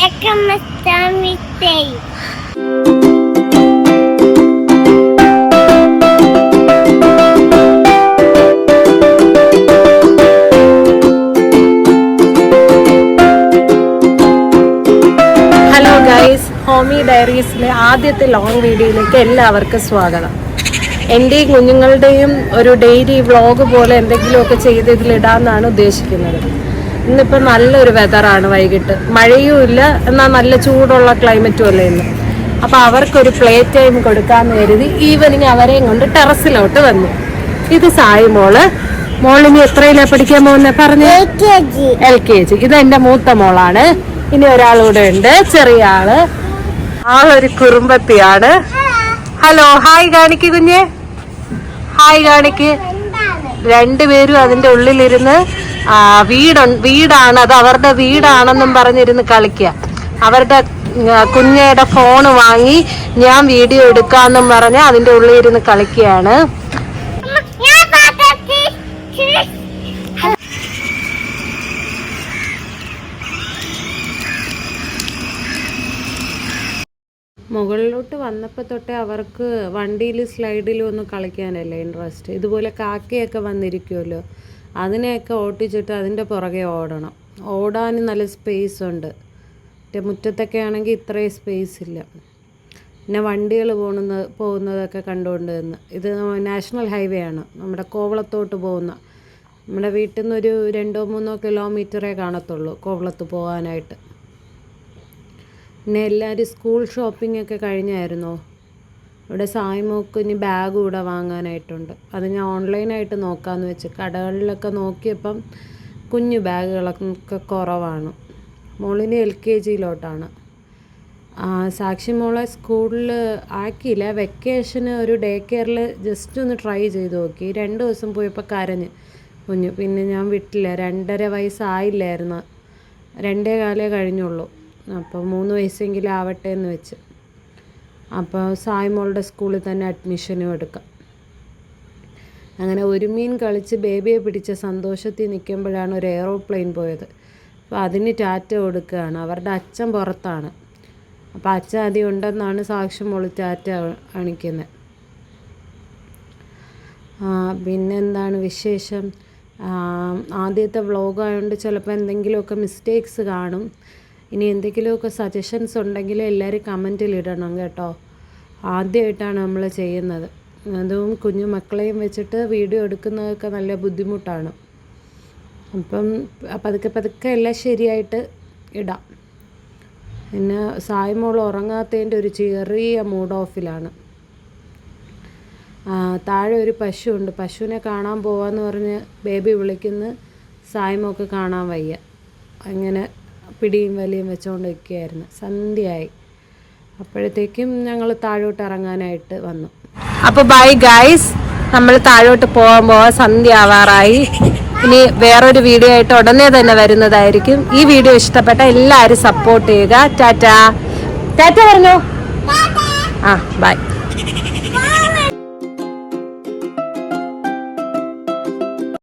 Hello guys, Homi ഡയറീസിലെ ആദ്യത്തെ long വീഡിയോയിലേക്ക് എല്ലാവർക്കും സ്വാഗതം. എൻ്റെയും കുഞ്ഞുങ്ങളുടെയും ഒരു ഡെയിലി വ്ളോഗ് പോലെ എന്തെങ്കിലുമൊക്കെ ചെയ്ത് ഇതിലിടാമെന്നാണ് ഉദ്ദേശിക്കുന്നത്. ഇന്നിപ്പോൾ നല്ലൊരു വെതറാണ്, വൈകിട്ട് മഴയും ഇല്ല, എന്നാൽ നല്ല ചൂടുള്ള ക്ലൈമറ്റും അല്ലേ ഇന്ന്. അപ്പോൾ അവർക്കൊരു പ്ലേ ടൈം കൊടുക്കാമെന്ന് കരുതി ഈവനിങ് അവരെയും കൊണ്ട് ടെറസിലോട്ട് വന്നു. ഇത് സായി മോളിനി എത്രയിലാണ് പഠിക്കാൻ പോകുന്നത് പറഞ്ഞ്? LKG. ഇത് എൻ്റെ മൂത്ത മോളാണ്. ഇനി ഒരാളൂടെ ഉണ്ട്, ചെറിയ ആളൊരു കുറുമ്പത്തിയാണ്. ഹലോ, ഹായ് കാണിക്ക് കുഞ്ഞെ, ഹായ് കാണിക്ക്. രണ്ടുപേരും അതിൻ്റെ ഉള്ളിലിരുന്ന് വീടാണ്, അത് അവരുടെ വീടാണെന്നും പറഞ്ഞിരുന്ന് കളിക്കുക. അവരുടെ കുഞ്ഞയുടെ ഫോണ് വാങ്ങി ഞാൻ വീഡിയോ എടുക്കാമെന്നും പറഞ്ഞ് അതിൻ്റെ ഉള്ളിലിരുന്ന് കളിക്കുകയാണ്. മുകളിലോട്ട് വന്നപ്പോൾ തൊട്ടേ അവർക്ക് വണ്ടിയിൽ സ്ലൈഡിലും ഒന്നും കളിക്കാനല്ലേ ഇൻട്രസ്റ്റ്. ഇതുപോലെ കാക്കയൊക്കെ വന്നിരിക്കുമല്ലോ, അതിനെയൊക്കെ ഓട്ടിച്ചിട്ട് അതിൻ്റെ പുറകെ ഓടണം. ഓടാനും നല്ല സ്പേസ് ഉണ്ട്. മറ്റേ മുറ്റത്തൊക്കെ ആണെങ്കിൽ ഇത്രയും സ്പേസ് ഇല്ല. പിന്നെ വണ്ടികൾ പോകുന്നതൊക്കെ കണ്ടുകൊണ്ട് നിന്ന്. ഇത് നാഷണൽ ഹൈവേ ആണ്, നമ്മുടെ കോവളത്തോട്ട് പോകുന്ന. നമ്മുടെ വീട്ടിൽ നിന്നൊരു 2-3 കിലോമീറ്ററേ കാണത്തുള്ളൂ കോവളത്ത് പോകാനായിട്ട്. പിന്നെ എല്ലാവരും സ്കൂൾ ഷോപ്പിംഗ് ഒക്കെ കഴിഞ്ഞായിരുന്നോ? ഇവിടെ സായ്മോക്ക് ഇനി ബാഗ് കൂടെ വാങ്ങാനായിട്ടുണ്ട്. അത് ഞാൻ ഓൺലൈനായിട്ട് നോക്കാമെന്ന് വെച്ച് കടകളിലൊക്കെ നോക്കിയപ്പം കുഞ്ഞു ബാഗുകളൊക്കെ കുറവാണ്. മോളിന് LKGയിലോട്ടാണ്. സാക്ഷി മോളെ സ്കൂളിൽ ആക്കിയില്ല. വെക്കേഷന് ഒരു ഡേ കെയറിൽ ജസ്റ്റ് ഒന്ന് ട്രൈ ചെയ്ത് നോക്കി. 2 ദിവസം പോയപ്പോൾ കരഞ്ഞ് കുഞ്ഞു. പിന്നെ ഞാൻ വിട്ടില്ല. 2.5 വയസ്സായില്ലായിരുന്നു, 2.25 കഴിഞ്ഞുള്ളൂ. അപ്പോൾ 3 വയസ്സെങ്കിലും ആവട്ടെ എന്ന് വെച്ച്. അപ്പോൾ സായ്മോളുടെ സ്കൂളിൽ തന്നെ അഡ്മിഷനും എടുക്കാം. അങ്ങനെ ഒരു മീൻ കളിച്ച് ബേബിയെ പിടിച്ച സന്തോഷത്തിൽ നിൽക്കുമ്പോഴാണ് ഒരു എയറോപ്ലെയിൻ പോയത്. അപ്പോൾ അതിന് ടാറ്റ കൊടുക്കുകയാണ്. അവരുടെ അച്ഛൻ പുറത്താണ്. അപ്പോൾ അച്ഛൻ അതി ഉണ്ടെന്നാണ് സാക്ഷി മോൾ ടാറ്റ കാണിക്കുന്നത്. പിന്നെന്താണ് വിശേഷം? ആദ്യത്തെ വ്ളോഗായതുകൊണ്ട് ചിലപ്പോൾ എന്തെങ്കിലുമൊക്കെ മിസ്റ്റേക്സ് കാണും. ഇനി എന്തെങ്കിലുമൊക്കെ സജഷൻസ് ഉണ്ടെങ്കിൽ എല്ലാവരും കമൻറ്റിലിടണം കേട്ടോ. ആദ്യമായിട്ടാണ് നമ്മൾ ചെയ്യുന്നത്, അതും കുഞ്ഞു മക്കളെയും വെച്ചിട്ട് വീഡിയോ എടുക്കുന്നതൊക്കെ നല്ല ബുദ്ധിമുട്ടാണ്. അപ്പം പതുക്കെ എല്ലാം ശരിയായിട്ട് ഇടാം. പിന്നെ സായ്മോൾ ഉറങ്ങാത്തതിൻ്റെ ഒരു ചെറിയ മൂഡ് ഓഫിലാണ്. താഴെ ഒരു പശുവുണ്ട്, പശുവിനെ കാണാൻ പോവാന്ന് പറഞ്ഞ് ബേബി വിളിക്കുന്ന സായ്മോക്ക് കാണാൻ വയ്യ. അങ്ങനെ പിടിയും വലിയും വെച്ചുകൊണ്ട് നിൽക്കുകയായിരുന്നു. സന്ധ്യയായി. അപ്പോഴത്തേക്കും ഞങ്ങൾ താഴോട്ട് ഇറങ്ങാനായിട്ട് വന്നു. അപ്പോൾ ബൈ ഗൈസ്, നമ്മൾ താഴോട്ട് പോകാൻ സന്ധ്യ ആവാറായി. ഇനി വേറൊരു വീഡിയോ ആയിട്ട് ഉടനെ തന്നെ വരുന്നതായിരിക്കും. ഈ വീഡിയോ ഇഷ്ടപ്പെട്ട എല്ലാവരും സപ്പോർട്ട് ചെയ്യുക. ടാറ്റ പറഞ്ഞോ. ബൈ.